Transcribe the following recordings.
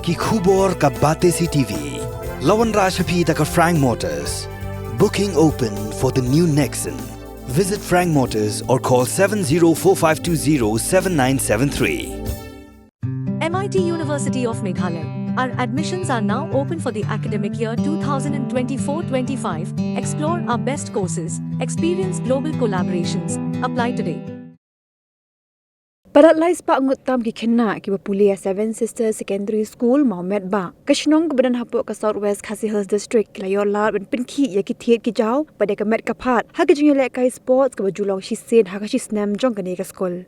ki khubor ka bate si TV. Lawan Rashapi taka Frank Motors. Booking open for the new Nexon. Visit Frank Motors or call 7045207973. MIT University of Meghalaya. Our admissions are now open for the academic year 2024-25. Explore our best courses, experience global collaborations. Apply today. Padat lai spak ngutam ki kena ki Bapulia Seven Sisters Secondary School Mawmetbah. Kashnong kebadan hapuk ke Southwest Khasi Hills District layor lar ben penki ya ki thiet ki jaw pada ke met kapat. Ha ke jingile kai sports ke bajulong shisen ha ka shisnam jong ke ne ka school.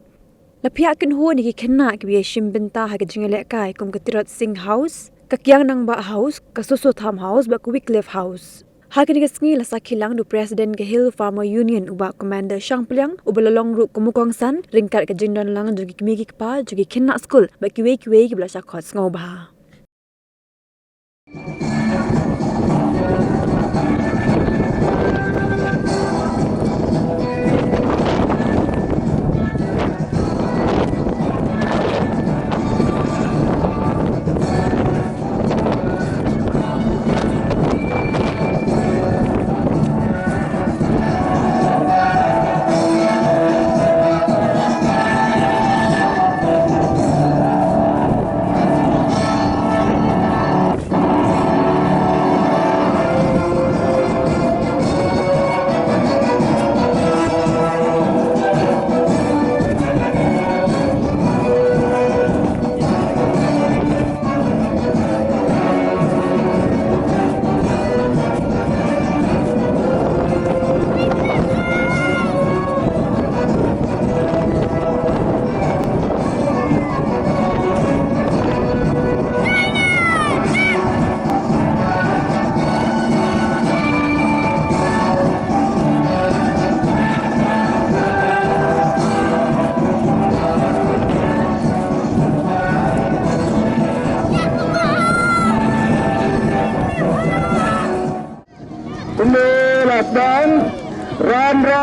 La pihak ken ho ni ki kena ki bi shim benta ha ke jingile kai kum ke Tirot Singh House, ka Kyang Nang Ba House, ka Susu Tham House ba ku Wycliffe House. Hagi ni kesngi la sakilang du President ke Hill Farmer Union uba Commander Shang Pliang ubalalong ru kumukong san ringkat ke jingdan lang jugi kimigi kpa jugi kena school ba kiwe ki bla syakot ngoba.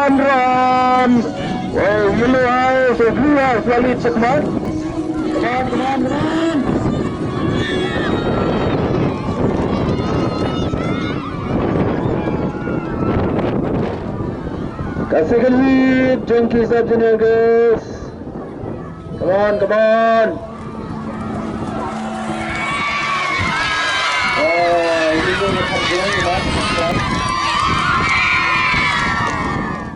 Run. Oh, you know how so blue house rally check mark. Come on. Kasih lead, junkie sub-junior girls. Come on. Ini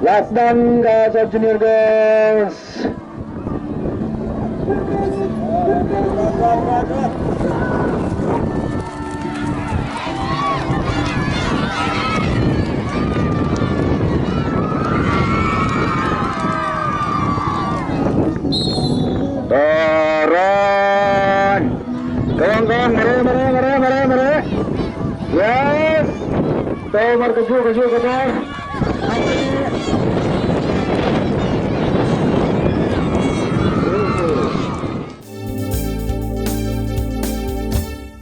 last done, guys, sub-junior girls. Turun. Kawan, mari. Yes. Tuh, mari keju.